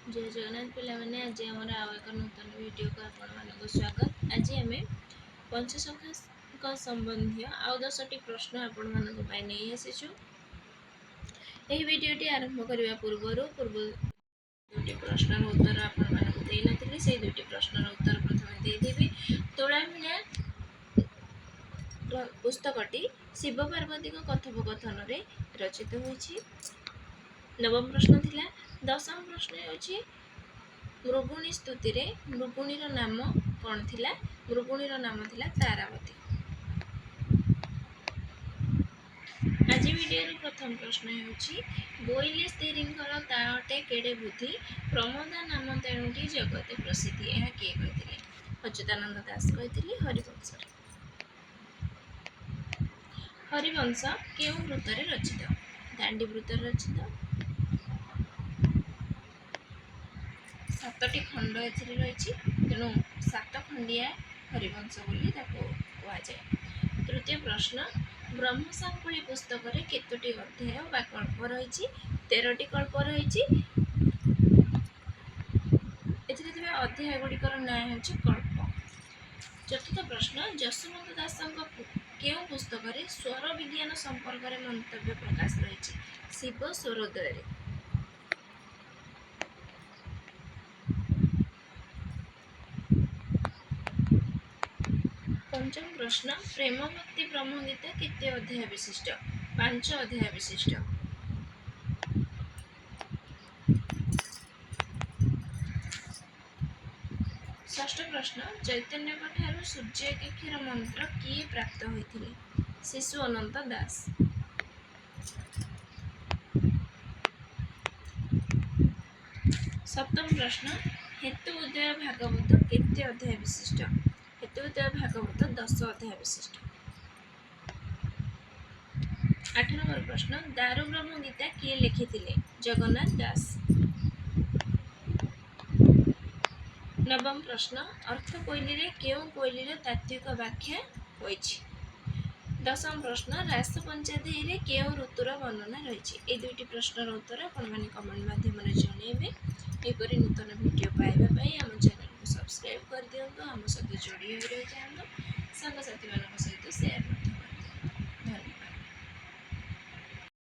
जय जगन्नाथ पिलाମାନେ ଆଜି ଆମର ଆଉ ଏକ ନୂତନ ଭିଡ଼ିଓକୁ ଆପଣମାନଙ୍କୁ ସ୍ୱାଗତ। ଆଜି ଆମେ ପଞ୍ଚସଖାଙ୍କ ସମ୍ବନ୍ଧୀୟ ଆଉ 10ଟି ପ୍ରଶ୍ନ ଆପଣମାନଙ୍କ ପାଇଁ ନେଇ ଆସିଛୁ। ଏହି ଭିଡ଼ିଓଟି ଆରମ୍ଭ କରିବା ପୂର୍ବରୁ ଦୁଇଟି ପ୍ରଶ୍ନର ଉତ୍ତର ଆପଣମାନଙ୍କୁ ଦେଇନଥିଲି, ସେହି ଦୁଇଟି ପ୍ରଶ୍ନର ଉତ୍ତର ପ୍ରଥମେ ଦେଇଦେବି। ତୋଳାମିଣା ପୁସ୍ତକଟି ଶିବ ପାର୍ବତୀଙ୍କ କଥୋପକଥନରେ ରଚିତ ହୋଇଛି। ନବମ ପ୍ରଶ୍ନ ଥିଲା। ଦଶମ ପ୍ରଶ୍ନ ହେଉଛି ମୃଗୁଣୀ ସ୍ତୁତିରେ ମୃଗୁଣୀର ନାମ କ'ଣ ଥିଲା? ମୃଗୁଣୀର ନାମ ଥିଲା ତାରାବତୀ। ଆଜି ଭିଡ଼ିଓର ପ୍ରଥମ ପ୍ରଶ୍ନ ହେଉଛି ବୋଇଲେ ସ୍ତ୍ରୀଙ୍କର ତା ଅଟେ କେଡ଼େ ବୁଦ୍ଧି, ପ୍ରମୋଦା ନାମ ତେଣୁଟି ଜଗତେ ପ୍ରସିଦ୍ଧି। ଏହା କିଏ କହିଥିଲେ? ଅଚ୍ୟୁତାନନ୍ଦ ଦାସ କହିଥିଲେ ହରିବଂଶରେ। ହରିବଂଶ କେଉଁ ବୃତ୍ତରେ ରଚିତ? ଦାଣ୍ଡି ବୃତ୍ତରେ ରଚିତ। 7ଟି ଖଣ୍ଡ ଏଥିରେ ରହିଛି, ତେଣୁ 7 ଖଣ୍ଡିଆ ହରିବଂଶ ବୋଲି ତାକୁ କୁହାଯାଏ। ତୃତୀୟ ପ୍ରଶ୍ନ ବ୍ରହ୍ମସଙ୍କୁଳି ପୁସ୍ତକରେ କେତୋଟି ଅଧ୍ୟାୟ ବା କଳ୍ପ ରହିଛି? 13ଟି କଳ୍ପ ରହିଛି। ଏଥିରେ ଥିବା ଅଧ୍ୟାୟ ଗୁଡ଼ିକର ନାଁ ହେଉଛି କଳ୍ପ। ଚତୁର୍ଥ ପ୍ରଶ୍ନ ଯଶୋବନ୍ତ ଦାସଙ୍କ କେଉଁ ପୁସ୍ତକରେ ସ୍ୱର ବିଜ୍ଞାନ ସମ୍ପର୍କରେ ମନ୍ତବ୍ୟ ପ୍ରକାଶ ରହିଛି? ଶିବ ସ୍ୱରୋଦୟରେ। ପଞ୍ଚମ ପ୍ରଶ୍ନ ପ୍ରେମ ଭକ୍ତି ବ୍ରହ୍ମ ଗୀତା କେତେ ଅଧ୍ୟାୟ ବିଶିଷ୍ଟ? 5 ଅଧ୍ୟାୟ ବିଶିଷ୍ଟ। ଷଷ୍ଠ ପ୍ରଶ୍ନ ଚୈତନ୍ୟଙ୍କ ଠାରୁ ସୂର୍ଯ୍ୟାକେକ୍ଷୀର ମନ୍ତ୍ର କିଏ ପ୍ରାପ୍ତ ହୋଇଥିଲେ? ଶିଶୁ ଅନନ୍ତ ଦାସ। ସପ୍ତମ ପ୍ରଶ୍ନ ହେତୁ ଉଦୟ ଭାଗବତ କେତେ ଅଧ୍ୟାୟ ବିଶିଷ୍ଟ? ହେତୁ ଉଦୟ ଭାଗବତ 10 ଅଧ୍ୟାୟ ବିଶିଷ୍ଟ। 8 ନମ୍ବର ପ୍ରଶ୍ନ ଦାରୁ ବ୍ରହ୍ମ ଗୀତା କିଏ ଲେଖିଥିଲେ? ଜଗନ୍ନାଥ ଦାସ। ନବମ ପ୍ରଶ୍ନ ଅର୍ଥ କୋଇଲିରେ କେଉଁ କୋଇଲିର ତାତ୍ତ୍ୱିକ ବ୍ୟାଖ୍ୟା ହୋଇଛି? ଦଶମ ପ୍ରଶ୍ନ ରାସ ପଞ୍ଚାଧ୍ୟାୟୀରେ କେଉଁ ଋତୁର ବର୍ଣ୍ଣନା ରହିଛି? ଏହି ଦୁଇଟି ପ୍ରଶ୍ନର ଉତ୍ତର ଆପଣମାନେ କମେଣ୍ଟ ମାଧ୍ୟମରେ ଜଣାଇବେ। ଏପରି ନୂତନ ଭିଡ଼ିଓ ପାଇବା ପାଇଁ ଆମ ଚ୍ୟାନେଲକୁ ସବସ୍କ୍ରାଇବ୍ କରିଦିଅନ୍ତୁ, ଆମ ସହିତ ଯୋଡ଼ି ହୋଇ ରହିଯାଆନ୍ତୁ, ସାଙ୍ଗସାଥିମାନଙ୍କ ସହିତ ସେୟାର